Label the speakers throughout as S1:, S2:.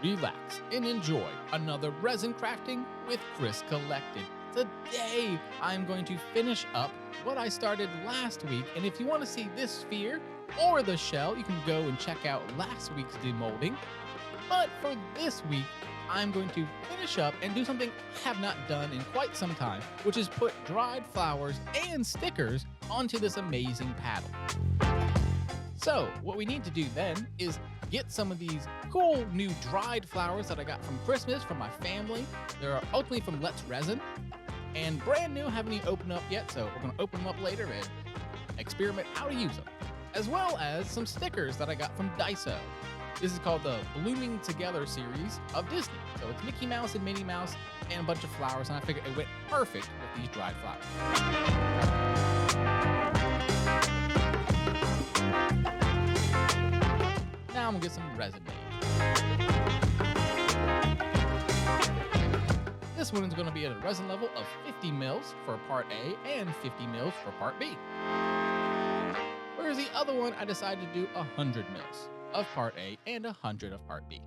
S1: relax, and enjoy another resin crafting with Chris Collected. Today, I'm going to finish up what I started last week, and if you want to see this sphere or the shell, you can go and check out last week's demolding. But for this week, I'm going to finish up and do something I have not done in quite some time, which is put dried flowers and stickers onto this amazing paddle. So what we need to do then is get some of these cool new dried flowers that I got from Christmas from my family. They're ultimately from Let's Resin and brand new, haven't even opened up yet, so we're gonna open them up later and experiment how to use them. As well as some stickers that I got from Daiso. This is called the Blooming Together series of Disney. So it's Mickey Mouse and Minnie Mouse and a bunch of flowers, and I figured it went perfect with these dried flowers. Now I'm gonna get some resin made. This one is gonna be at a resin level of 50 mils for part A and 50 mils for part B. Whereas the other one, I decided to do 100 mils of part A and 100 of part B.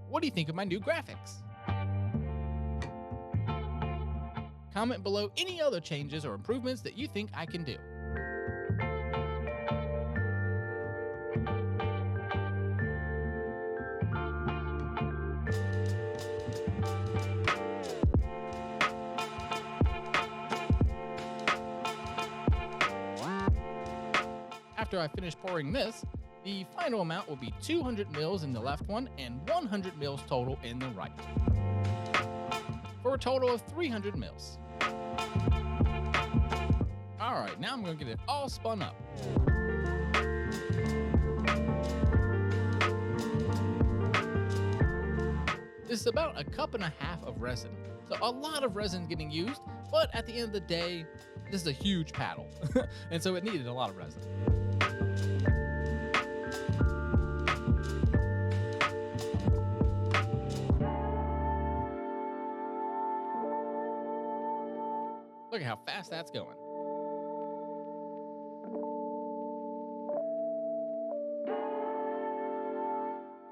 S1: What do you think of my new graphics? Comment below any other changes or improvements that you think I can do. After I finish pouring this, the final amount will be 200 mils in the left one and 100 mils total in the right, for a total of 300 mils. All right, now I'm gonna get it all spun up. This is about 1.5 cups of resin, so a lot of resin getting used, but at the end of the day, this is a huge paddle, and so it needed a lot of resin. Look at how fast that's going.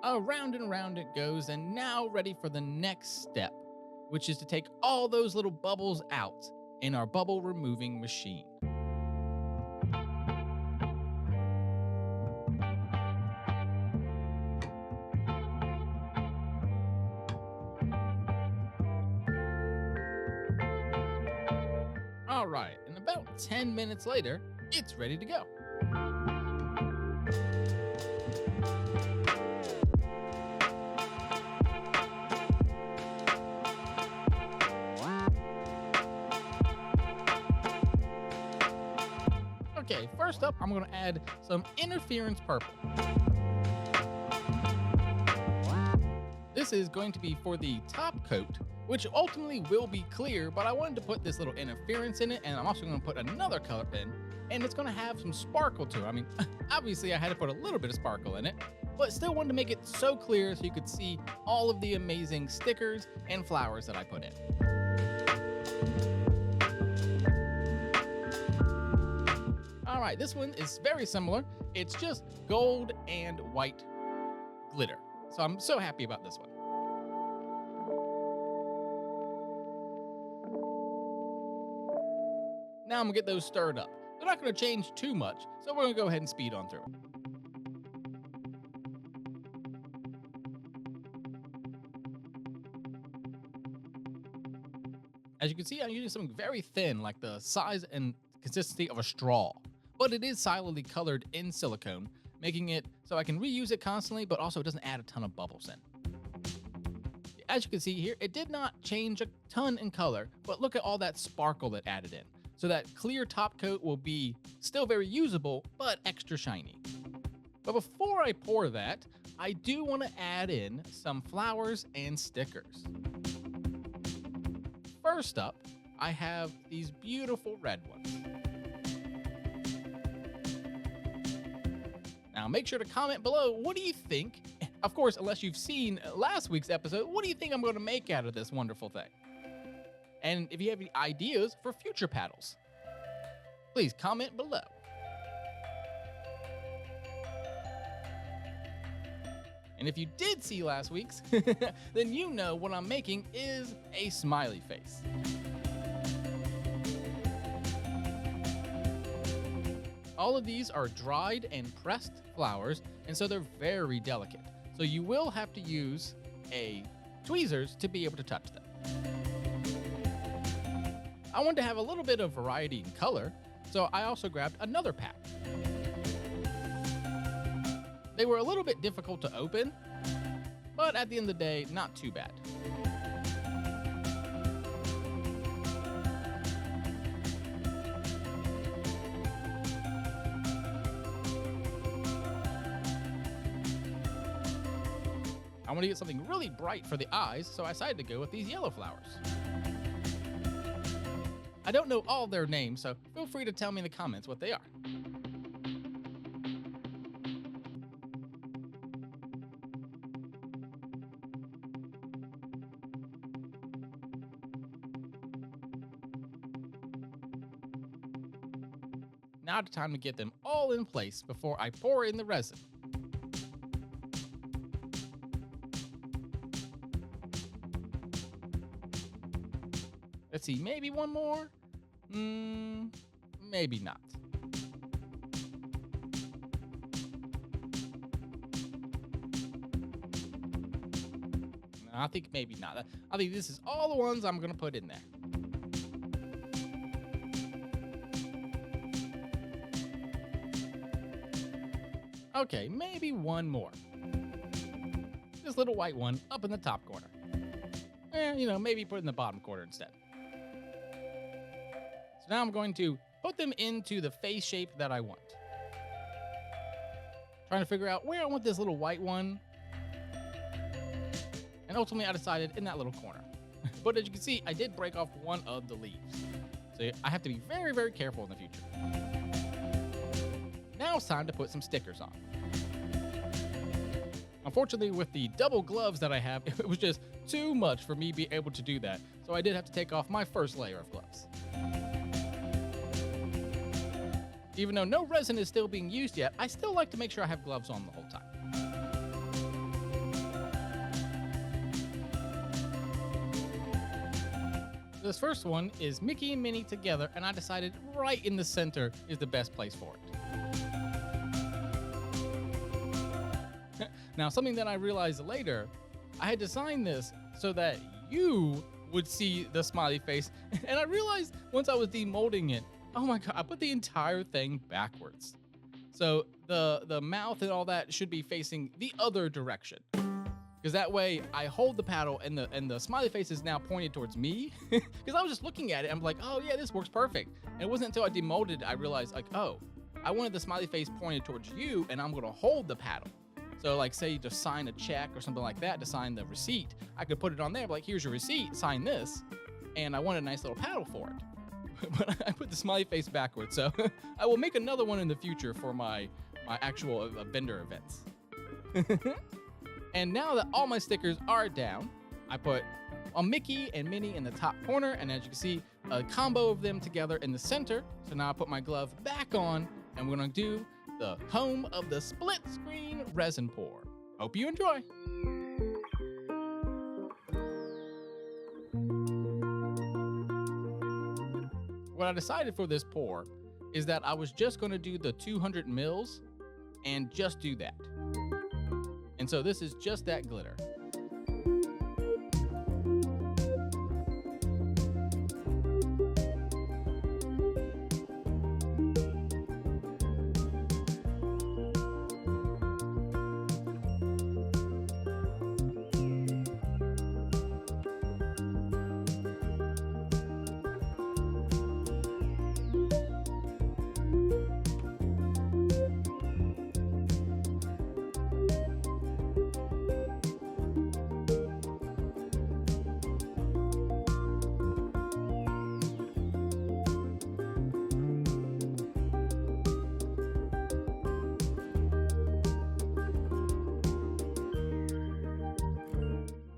S1: Around and around it goes, and now ready for the next step, which is to take all those little bubbles out in our bubble removing machine. All right, and about 10 minutes later, it's ready to go. Okay, first up, I'm gonna add some interference purple. This is going to be for the top coat, which ultimately will be clear, but I wanted to put this little interference in it, and I'm also going to put another color in, and it's going to have some sparkle to it. I mean, obviously I had to put a little bit of sparkle in it, but still wanted to make it so clear so you could see all of the amazing stickers and flowers that I put in. All right, this one is very similar. It's just gold and white glitter. So I'm so happy about this one. Now I'm gonna get those stirred up. They're not gonna change too much, so we're gonna go ahead and speed on through. As you can see, I'm using something very thin, like the size and consistency of a straw, but it is solidly colored in silicone, making it so I can reuse it constantly, but also it doesn't add a ton of bubbles in. As you can see here, it did not change a ton in color, but look at all that sparkle that added in. So that clear top coat will be still very usable, but extra shiny. But before I pour that, I do want to add in some flowers and stickers. First up, I have these beautiful red ones. Now make sure to comment below, what do you think? Of course, unless you've seen last week's episode, what do you think I'm going to make out of this wonderful thing? And if you have any ideas for future paddles, please comment below. And if you did see last week's, then you know what I'm making is a smiley face. All of these are dried and pressed flowers, and so they're very delicate. So you will have to use tweezers to be able to touch them. I wanted to have a little bit of variety in color, so I also grabbed another pack. They were a little bit difficult to open, but at the end of the day, not too bad. I want to get something really bright for the eyes, so I decided to go with these yellow flowers. I don't know all their names, so feel free to tell me in the comments what they are. Now it's time to get them all in place before I pour in the resin. Let's see, maybe one more? Maybe not. No, I think maybe not. I think this is all the ones I'm gonna put in there. Okay, maybe one more. This little white one up in the top corner. Maybe put it in the bottom corner instead. So now I'm going to put them into the face shape that I want. Trying to figure out where I want this little white one. And ultimately I decided in that little corner. But as you can see, I did break off one of the leaves. So I have to be very, very careful in the future. Now it's time to put some stickers on. Unfortunately, with the double gloves that I have, it was just too much for me to be able to do that. So I did have to take off my first layer of gloves. Even though no resin is still being used yet, I still like to make sure I have gloves on the whole time. This first one is Mickey and Minnie together, and I decided right in the center is the best place for it. Now, something that I realized later, I had designed this so that you would see the smiley face, and I realized once I was demolding it, oh my god, I put the entire thing backwards. So the mouth and all that should be facing the other direction. Because that way I hold the paddle and the smiley face is now pointed towards me. Because I was just looking at it, I'm like, oh yeah, this works perfect. And it wasn't until I demolded I realized like, oh, I wanted the smiley face pointed towards you and I'm gonna hold the paddle. So like say you just sign a check or something like that to sign the receipt, I could put it on there, like here's your receipt, sign this. And I want a nice little paddle for it. But I put the smiley face backwards, so I will make another one in the future for my actual vendor events. And now that all my stickers are down, I put a Mickey and Minnie in the top corner, and as you can see, a combo of them together in the center. So now I put my glove back on, and we're gonna do the home of the split screen resin pour. Hope you enjoy. What I decided for this pour is that I was just going to do the 200 mils and just do that. And so this is just that glitter.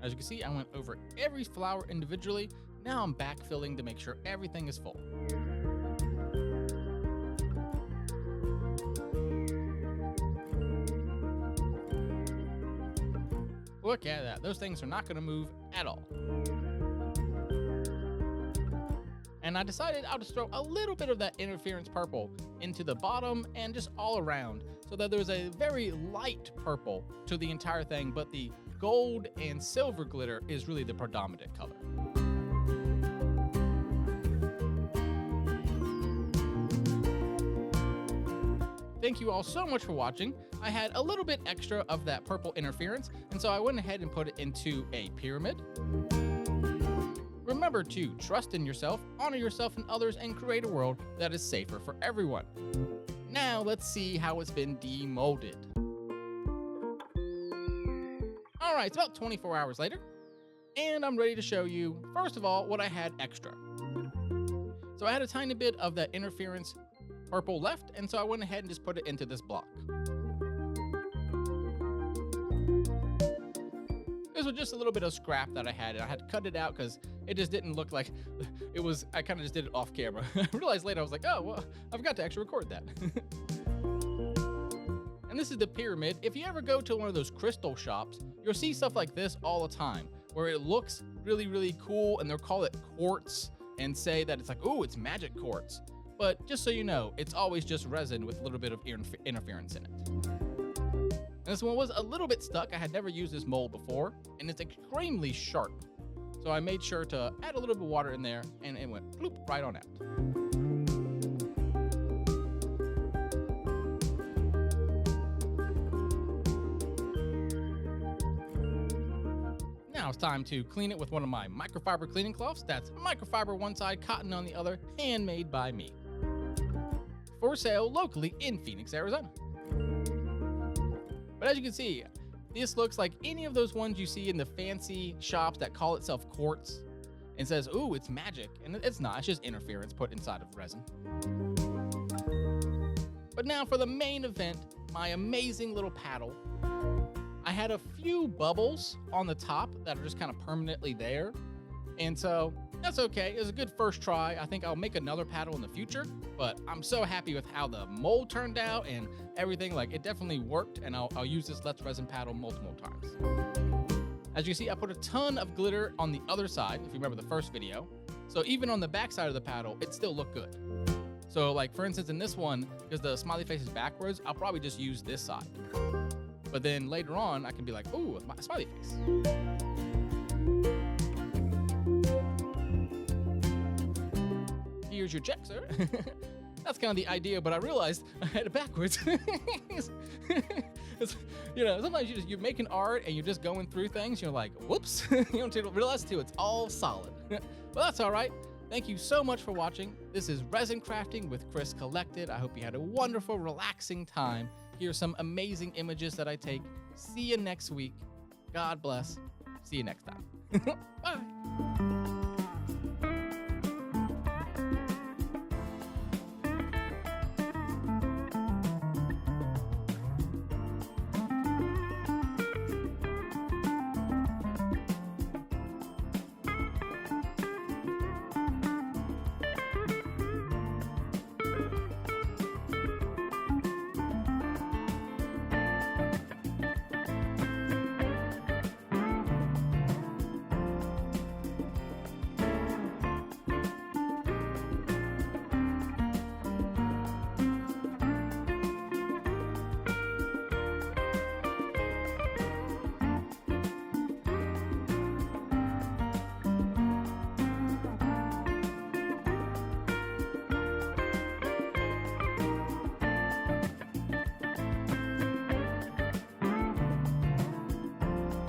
S1: As you can see, I went over every flower individually. Now I'm backfilling to make sure everything is full. Look at that. Those things are not going to move at all. And I decided I'll just throw a little bit of that interference purple into the bottom and just all around so that there's a very light purple to the entire thing, but the gold and silver glitter is really the predominant color. Thank you all so much for watching. I had a little bit extra of that purple interference, and so I went ahead and put it into a pyramid. Remember to trust in yourself, honor yourself and others, and create a world that is safer for everyone. Now let's see how it's been demolded. All right, it's about 24 hours later, and I'm ready to show you, first of all, what I had extra. So I had a tiny bit of that interference purple left, and so I went ahead and just put it into this block. This was just a little bit of scrap that I had, and I had to cut it out because it just didn't look like it was. I kind of just did it off camera. I realized later, I was like, oh, well, I forgot to actually record that. And this is the pyramid. If you ever go to one of those crystal shops, you'll see stuff like this all the time, where it looks really, really cool, and they'll call it quartz and say that it's like, oh, it's magic quartz. But just so you know, it's always just resin with a little bit of interference in it. And this one was a little bit stuck. I had never used this mold before, and it's extremely sharp. So I made sure to add a little bit of water in there, and it went bloop right on out. Now it's time to clean it with one of my microfiber cleaning cloths. That's microfiber one side, cotton on the other, handmade by me. For sale locally in Phoenix, Arizona. But as you can see, this looks like any of those ones you see in the fancy shops that call itself quartz and says, ooh, it's magic. And it's not, it's just interference put inside of resin. But now for the main event, my amazing little paddle. I had a few bubbles on the top that are just kind of permanently there. And so that's okay. It was a good first try. I think I'll make another paddle in the future, but I'm so happy with how the mold turned out and everything. Like, it definitely worked, and I'll use this Let's Resin paddle multiple times. As you see, I put a ton of glitter on the other side, if you remember the first video. So even on the back side of the paddle, it still looked good. So like, for instance, in this one, because the smiley face is backwards, I'll probably just use this side. But then later on, I can be like, ooh, my smiley face. Here's your check, sir. That's kind of the idea, but I realized I had it backwards. You know, sometimes you're making art and you're just going through things. You're like, whoops. You don't realize too, it's all solid. But that's all right. Thank you so much for watching. This is Resin Crafting with Chris Collected. I hope you had a wonderful, relaxing time. Here's some amazing images that I take. See you next week. God bless. See you next time. Bye.